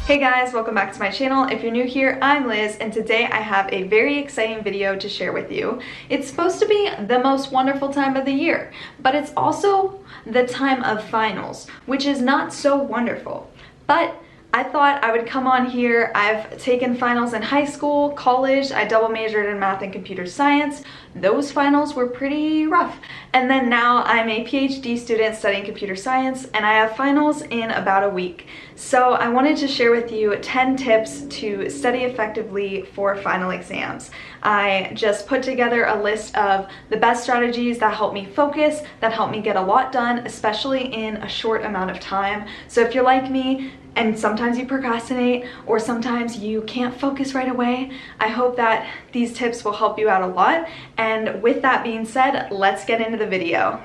Hey guys, welcome back to my channel. If you're new here, I'm Liz, and today I have a very exciting video to share with you. It's supposed to be the most wonderful time of the year, but it's also the time of finals, which is not so wonderful. But I thought I would come on here. I've taken finals in high school, college. I double majored in math and computer science. Those finals were pretty rough. And then now I'm a PhD student studying computer science, and I have finals in about a week. So I wanted to share with you 10 tips to study effectively for final exams. I just put together a list of the best strategies that help me focus, that help me get a lot done, especially in a short amount of time. So if you're like me, and sometimes you procrastinate, or sometimes you can't focus right away, I hope that these tips will help you out a lot. And with that being said, let's get into the video.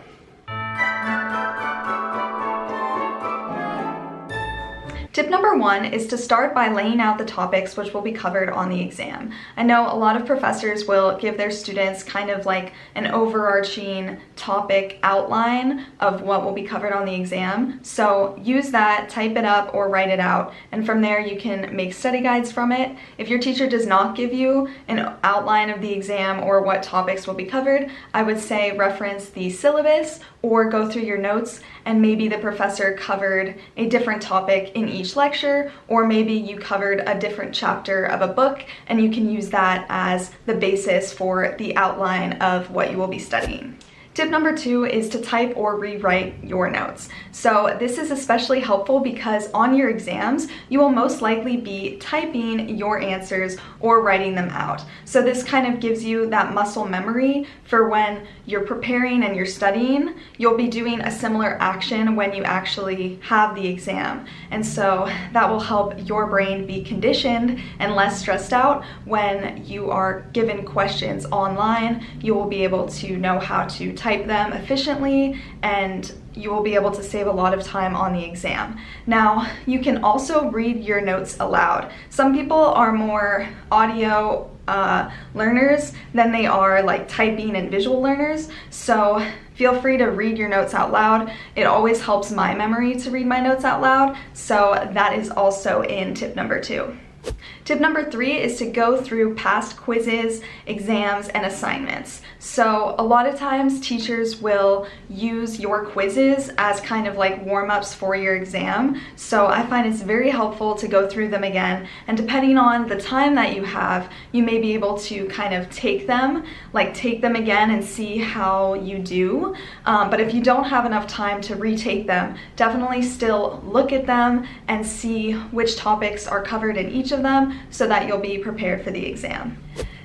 Tip number one is to start by laying out the topics which will be covered on the exam. I know a lot of professors will give their students kind of like an overarching topic outline of what will be covered on the exam. So use that, type it up or write it out, and from there you can make study guides from it. If your teacher does not give you an outline of the exam or what topics will be covered, I would say reference the syllabus or go through your notes, and maybe the professor covered a different topic in each lecture, or maybe you covered a different chapter of a book and you can use that as the basis for the outline of what you will be studying. Tip number two is to type or rewrite your notes. So this is especially helpful because on your exams, you will most likely be typing your answers or writing them out. So this kind of gives you that muscle memory for when you're preparing and you're studying. You'll be doing a similar action when you actually have the exam. And so that will help your brain be conditioned and less stressed out when you are given questions online. You will be able to know how to type them efficiently, and you will be able to save a lot of time on the exam. Now, you can also read your notes aloud. Some people are more audio learners than they are like typing and visual learners, so feel free to read your notes out loud. It always helps my memory to read my notes out loud, so that is also in tip number two. Tip number three is to go through past quizzes, exams, and assignments. So a lot of times teachers will use your quizzes as kind of like warm-ups for your exam. So I find it's very helpful to go through them again, and depending on the time that you have, you may be able to kind of take them again and see how you do. But if you don't have enough time to retake them, definitely still look at them and see which topics are covered in each of them so that you'll be prepared for the exam.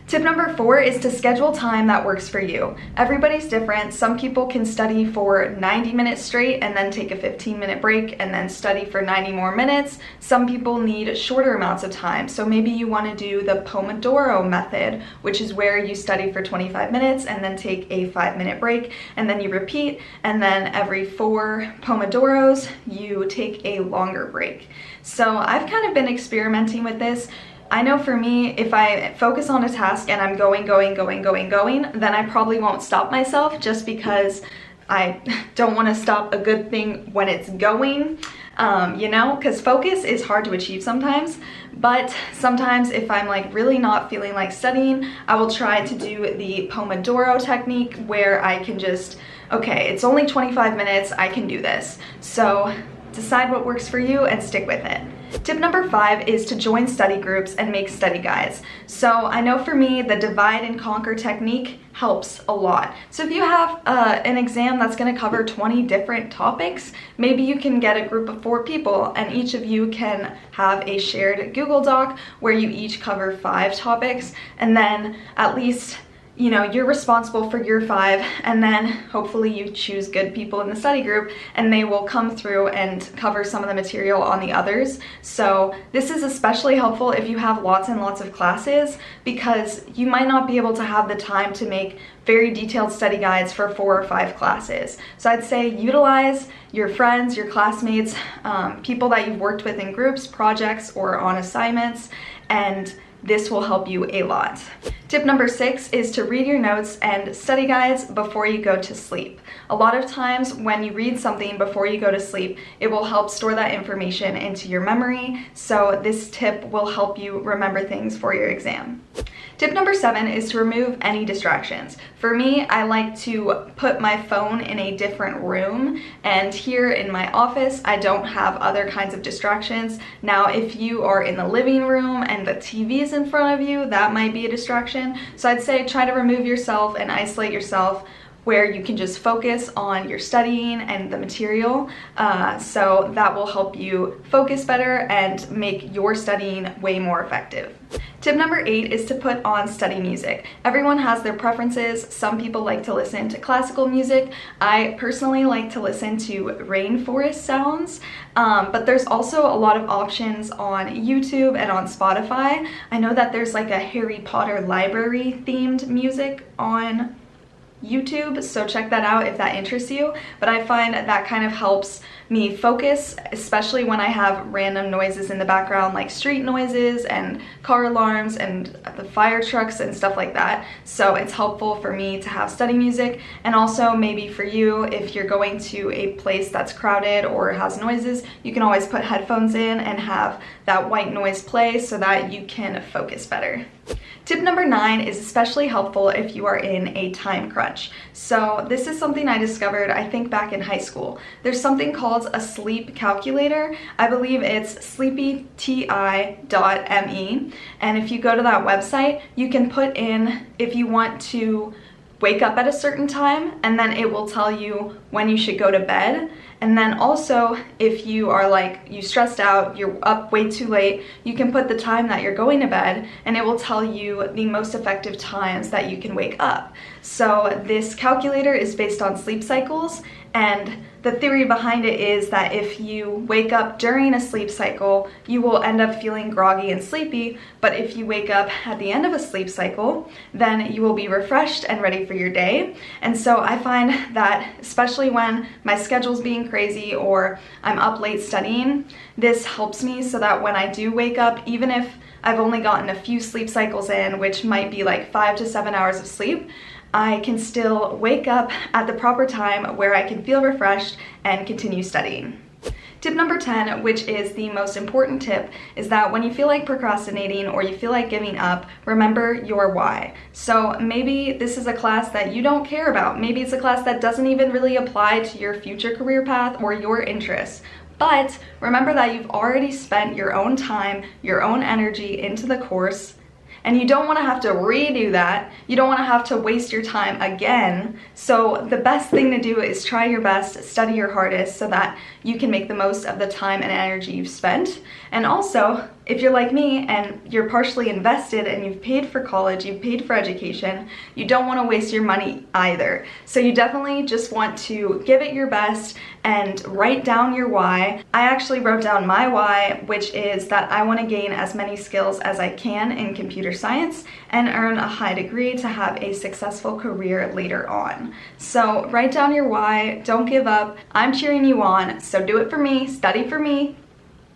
Tip number four is to schedule time that works for you. Everybody's different. Some people can study for 90 minutes straight and then take a 15-minute break and then study for 90 more minutes. Some people need shorter amounts of time. So maybe you want to do the Pomodoro method, which is where you study for 25 minutes and then take a 5-minute break, and then you repeat, and then every 4 Pomodoros, you take a longer break. So I've kind of been experimenting with this. I know for me, if I focus on a task and I'm going, then I probably won't stop myself, just because I don't want to stop a good thing when it's going, you know, because focus is hard to achieve sometimes. But sometimes if I'm like really not feeling like studying, I will try to do the Pomodoro technique where I can just, okay, it's only 25 minutes, I can do this. So decide what works for you and stick with it. Tip number 5 is to join study groups and make study guides. So I know for me, the divide and conquer technique helps a lot. So if you have an exam that's going to cover 20 different topics, maybe you can get a group of 4 people and each of you can have a shared Google Doc where you each cover 5 topics, and then at least, you know, you're responsible for your 5, and then hopefully you choose good people in the study group and they will come through and cover some of the material on the others. So this is especially helpful if you have lots and lots of classes, because you might not be able to have the time to make very detailed study guides for 4 or 5 classes. So I'd say utilize your friends, your classmates, people that you've worked with in groups, projects, or on assignments, and this will help you a lot. Tip number 6 is to read your notes and study guides before you go to sleep. A lot of times when you read something before you go to sleep, it will help store that information into your memory, so this tip will help you remember things for your exam. Tip number 7 is to remove any distractions. For me, I like to put my phone in a different room, and here in my office, I don't have other kinds of distractions. Now, if you are in the living room and the TV is in front of you, that might be a distraction. So I'd say try to remove yourself and isolate yourself where you can just focus on your studying and the material. So that will help you focus better and make your studying way more effective. Tip number 8 is to put on study music. Everyone has their preferences. Some people like to listen to classical music. I personally like to listen to rainforest sounds, but there's also a lot of options on YouTube and on Spotify. I know that there's like a Harry Potter library themed music on YouTube, so check that out if that interests you. But I find that kind of helps me focus, especially when I have random noises in the background like street noises and car alarms and the fire trucks and stuff like that. So it's helpful for me to have study music, and also maybe for you, if you're going to a place that's crowded or has noises, you can always put headphones in and have that white noise play so that you can focus better. Tip number 9 is especially helpful if you are in a time crunch. So this is something I discovered, I think, back in high school. There's something called a sleep calculator. I believe it's sleepyti.me, and if you go to that website, you can put in if you want to wake up at a certain time, and then it will tell you when you should go to bed. And then also, if you are like, you stressed out, you're up way too late, you can put the time that you're going to bed, and it will tell you the most effective times that you can wake up. So this calculator is based on sleep cycles, and the theory behind it is that if you wake up during a sleep cycle, you will end up feeling groggy and sleepy, but if you wake up at the end of a sleep cycle, then you will be refreshed and ready for your day. And so I find that especially when my schedule's being crazy or I'm up late studying, this helps me so that when I do wake up, even if I've only gotten a few sleep cycles in, which might be like 5 to 7 hours of sleep, I can still wake up at the proper time where I can feel refreshed and continue studying. Tip number 10, which is the most important tip, is that when you feel like procrastinating or you feel like giving up, remember your why. So maybe this is a class that you don't care about. Maybe it's a class that doesn't even really apply to your future career path or your interests. But remember that you've already spent your own time, your own energy into the course, and you don't want to have to redo that. You don't want to have to waste your time again. So the best thing to do is try your best, study your hardest so that you can make the most of the time and energy you've spent. And also, if you're like me and you're partially invested and you've paid for college, you've paid for education, you don't want to waste your money either. So you definitely just want to give it your best and write down your why. I actually wrote down my why, which is that I want to gain as many skills as I can in computer science and earn a high degree to have a successful career later on. So write down your why, don't give up. I'm cheering you on, so do it for me, study for me.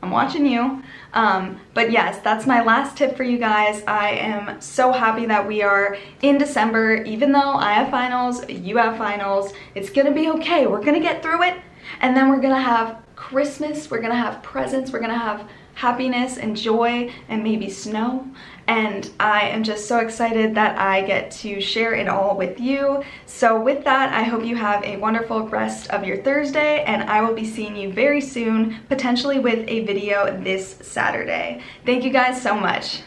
I'm watching you. But yes, that's my last tip for you guys. I am so happy that we are in December. Even though I have finals, you have finals, it's gonna be okay. We're gonna get through it, and then we're gonna have Christmas, we're gonna have presents, we're gonna have happiness and joy and maybe snow. And I am just so excited that I get to share it all with you. So with that, I hope you have a wonderful rest of your Thursday, and I will be seeing you very soon, potentially with a video this Saturday. Thank you guys so much.